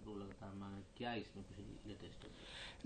आपको लगातार मांगे, क्या इसमें कुछ लेटेस्ट?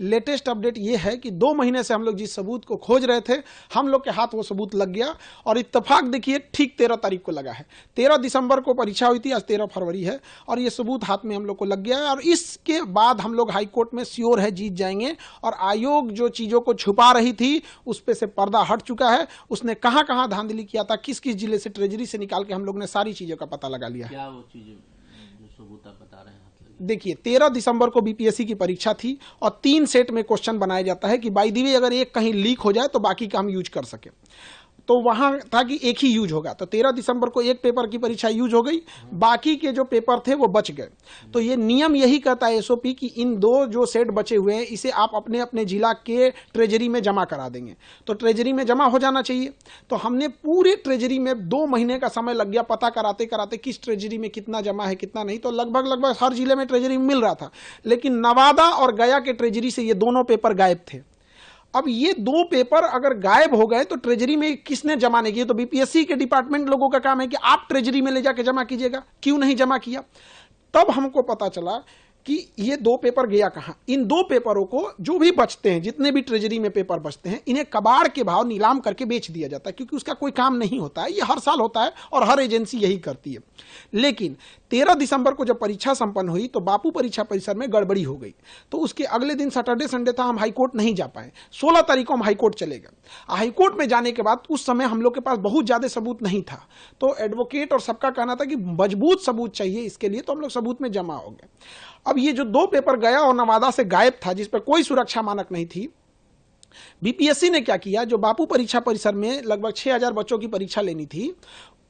लेटेस्ट अपडेट ये है कि 2 महीने से हम लोग जिस सबूत को खोज रहे थे, हम लोग के हाथ वो सबूत लग गया। और इत्तेफाक देखिए ठीक 13 तारीख को लगा है। 13 दिसंबर को परीक्षा हुई थी, आज 13 फरवरी है, और ये सबूत हाथ में हम लोग को लग गया है। और इसके बाद हम लोग हाई कोर्ट में श्योर है जीत जाएंगे। और आयोग जो चीज़ों को छुपा रही थी उस पर से पर्दा हट चुका है। उसने कहाँ कहाँ धांधली किया था, किस किस जिले से ट्रेजरी से निकाल के हम लोग ने सारी चीज़ों का पता लगा लिया है। क्या वो चीज़ जो सबूत आप बता रहे हैं? देखिए 13 दिसंबर को बीपीएससी की परीक्षा थी और 3 सेट में क्वेश्चन बनाया जाता है कि बाय द वे अगर एक कहीं लीक हो जाए तो बाकी का हम यूज कर सके। तो वहां था कि एक ही यूज होगा। तो 13 दिसंबर को एक पेपर की परीक्षा यूज हो गई, बाकी के जो पेपर थे वो बच गए। तो ये नियम यही कहता है एसओपी कि इन 2 जो सेट बचे हुए हैं इसे आप अपने अपने जिला के ट्रेजरी में जमा करा देंगे। तो ट्रेजरी में जमा हो जाना चाहिए। तो हमने पूरे ट्रेजरी में 2 महीने का समय लग गया पता कराते कराते किस ट्रेजरी में कितना जमा है कितना नहीं। तो लगभग हर जिले में ट्रेजरी मिल रहा था, लेकिन नवादा और गया के ट्रेजरी से ये दोनों पेपर गायब थे। अब ये 2 पेपर अगर गायब हो गए तो ट्रेजरी में किसने जमा नहीं किया? तो बीपीएससी के डिपार्टमेंट लोगों का काम है कि आप ट्रेजरी में ले जाके जमा कीजिएगा, क्यों नहीं जमा किया? तब हमको पता चला कि ये 2 पेपर गया कहाँ। इन 2 पेपरों को जो भी बचते हैं, जितने भी ट्रेजरी में पेपर बचते हैं, इन्हें कबाड़ के भाव नीलाम करके बेच दिया जाता है, क्योंकि उसका कोई काम नहीं होता है। ये हर साल होता है और हर एजेंसी यही करती है। लेकिन 13 दिसंबर को जब परीक्षा संपन्न हुई तो बापू परीक्षा परिसर में गड़बड़ी हो गई। तो उसके अगले दिन सैटरडे संडे था, हम हाईकोर्ट नहीं जा पाए। 16 तारीख को हम हाईकोर्ट चले गए। हाईकोर्ट में जाने के बाद उस समय हम लोग के पास बहुत ज्यादा सबूत नहीं था। तो एडवोकेट और सबका कहना था कि मजबूत सबूत चाहिए इसके लिए, तो हम लोग सबूत में जमा हो गए। अब ये जो 2 पेपर गया और नवादा से गायब था, जिस पर कोई सुरक्षा मानक नहीं थी, बीपीएससी ने क्या किया, जो बापू परीक्षा परिसर में लगभग 6000 बच्चों की परीक्षा लेनी थी,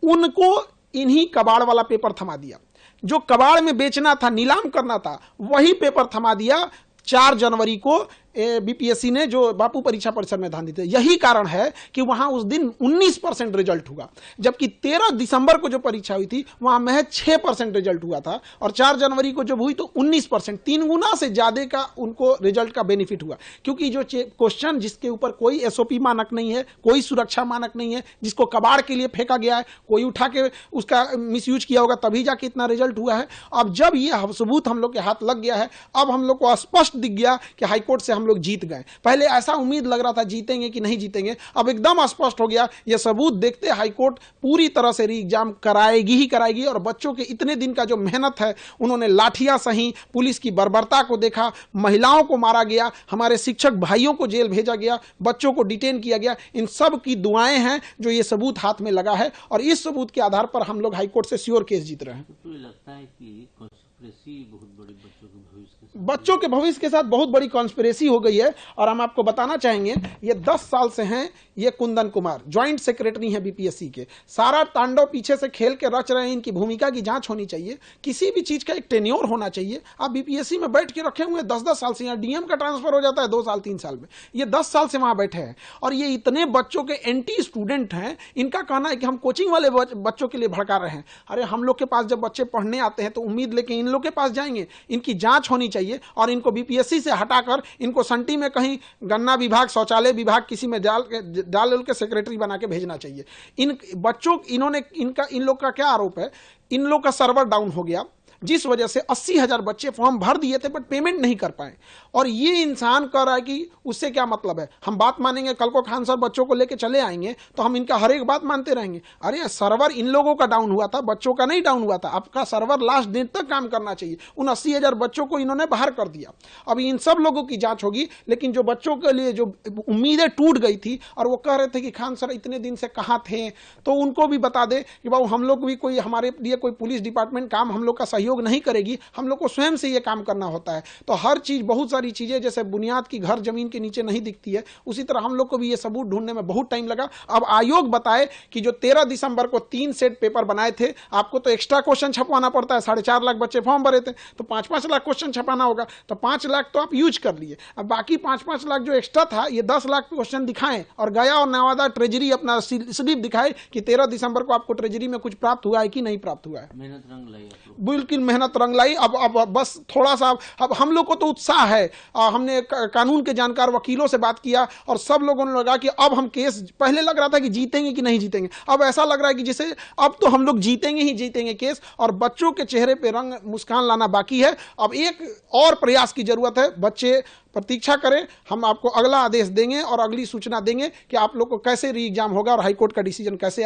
उनको इन्हीं कबाड़ वाला पेपर थमा दिया। जो कबाड़ में बेचना था, नीलाम करना था, वही पेपर थमा दिया। 4 जनवरी को बीपीएससी ने जो बापू परीक्षा परिसर में धांधली थी। यही कारण है कि वहां उस दिन 19% रिजल्ट हुआ, जबकि 13 दिसंबर को जो परीक्षा हुई थी वहां महज 6% रिजल्ट हुआ था। और 4 जनवरी को जब हुई तो 19%, 3 गुना से ज्यादा का उनको रिजल्ट का बेनिफिट हुआ। क्योंकि जो क्वेश्चन जिसके ऊपर कोई एसओपी मानक नहीं है, कोई सुरक्षा मानक नहीं है, जिसको कबाड़ के लिए फेंका गया है, कोई उठा के उसका मिसयूज किया होगा, तभी जाके इतना रिजल्ट हुआ है। अब जब ये सबूत हम लोग के हाथ लग गया है, अब हम लोग को स्पष्ट दिख गया कि हाईकोर्ट से हम लोग जीत गए। पहले ऐसा उम्मीद लग रहा था जीतेंगे कि नहीं जीतेंगे, अब एकदम स्पष्ट हो गया। यह सबूत देखते हाईकोर्ट पूरी तरह से री एग्जाम कराएगी ही कराएगी। और बच्चों के इतने दिन का जो मेहनत है, उन्होंने लाठियां सही, पुलिस की बर्बरता को देखा, महिलाओं को मारा गया, हमारे शिक्षक भाइयों को जेल भेजा गया, बच्चों को डिटेन किया गया, इन सब की दुआएं हैं जो ये सबूत हाथ में लगा है। और इस सबूत के आधार पर हम लोग हाईकोर्ट से श्योर केस जीत रहे हैं। तो लगता है कि बहुत बड़ी बच्चों के भविष्य के साथ बहुत बड़ी कॉन्स्पिरेसी हो गई है। और हम आपको बताना चाहेंगे, ये 10 साल से हैं। ये कुंदन कुमार ज्वाइंट सेक्रेटरी हैं बीपीएससी के। सारा तांडव पीछे से खेल के रच रहे हैं। इनकी भूमिका की जांच होनी चाहिए, किसी भी चीज का एक टेन्योर होना चाहिए। आप बीपीएससी में बैठ के रखे हुए 10-10 साल से, यहाँ डीएम का ट्रांसफर हो जाता है 2 साल 3 साल में, ये 10 साल से वहां बैठे हैं। और ये इतने बच्चों के एंटी स्टूडेंट हैं। इनका कहना है कि हम कोचिंग वाले बच्चों के लिए भड़का रहे हैं। अरे हम लोग के पास जब बच्चे पढ़ने आते हैं तो उम्मीद लेके इन लोग के पास जाएंगे। इनकी जांच होनी चाहिए और इनको बीपीएससी से हटाकर इनको संटी में कहीं गन्ना विभाग, शौचालय विभाग किसी में डाल के सेक्रेटरी बना के भेजना चाहिए। इन बच्चों इन लोग का क्या आरोप है, इन लोग का सर्वर डाउन हो गया, जिस वजह से 80,000 बच्चे फॉर्म भर दिए थे बट पेमेंट नहीं कर पाए। और ये इंसान कह रहा है कि उससे क्या मतलब है, हम बात मानेंगे, कल को खान सर बच्चों को लेके चले आएंगे तो हम इनका हर एक बात मानते रहेंगे। अरे सर्वर इन लोगों का डाउन हुआ था, बच्चों का नहीं डाउन हुआ था। आपका सर्वर लास्ट दिन तक काम करना चाहिए। उन 80,000 बच्चों को इन्होंने बाहर कर दिया। अब इन सब लोगों की जांच होगी, लेकिन जो बच्चों के लिए जो उम्मीदें टूट गई थी और वो कह रहे थे कि खान सर इतने दिन से कहाँ थे, तो उनको भी बता दे कि बाबू हम लोग भी कोई, हमारे लिए कोई पुलिस डिपार्टमेंट काम हम लोग का सहयोग नहीं करेगी, हम लोग को स्वयं से ये काम करना होता है। तो हर चीज, बहुत सारी चीजें जैसे बुनियाद की घर जमीन के नीचे नहीं दिखती है, उसी तरह हम लोग को भी ये सबूत ढूंढने में बहुत टाइम लगा। अब आयोग बताए कि जो 13 दिसंबर को 3 सेट पेपर बनाए थे, आपको तो एक्स्ट्रा क्वेश्चन छपवाना पड़ता है। 4.5 लाख बच्चे फॉर्म भरे थे तो 5-5 लाख क्वेश्चन छपाना होगा। तो 5 लाख तो आप यूज कर लिए, अब बाकी 5-5 लाख जो एक्स्ट्रा था, ये 10 लाख क्वेश्चन दिखाएं और गया और नवादा ट्रेजरी अपना स्लिप दिखाए कि 13 दिसंबर को आपको ट्रेजरी में कुछ प्राप्त हुआ है कि नहीं प्राप्त हुआ है। मेहनत रंग लाई, बिल्कुल मेहनत रंग लाई। अब बस थोड़ा सा अब हम लोग को तो उत्साह है। हमने कानून के जानकार वकीलों से बात किया और सब लोगों ने लगा कि अब हम केस, पहले लग रहा था कि जीतेंगे कि नहीं जीतेंगे, अब ऐसा लग रहा है कि जैसे अब तो हम लोग जीतेंगे ही जीतेंगे केस। और बच्चों के चेहरे पे रंग मुस्कान लाना बाकी है। अब एक और प्रयास की जरूरत है। बच्चे प्रतीक्षा करें, हम आपको अगला आदेश देंगे और अगली सूचना देंगे कि आप लोग को कैसे री एग्जाम होगा और हाईकोर्ट का डिसीजन कैसे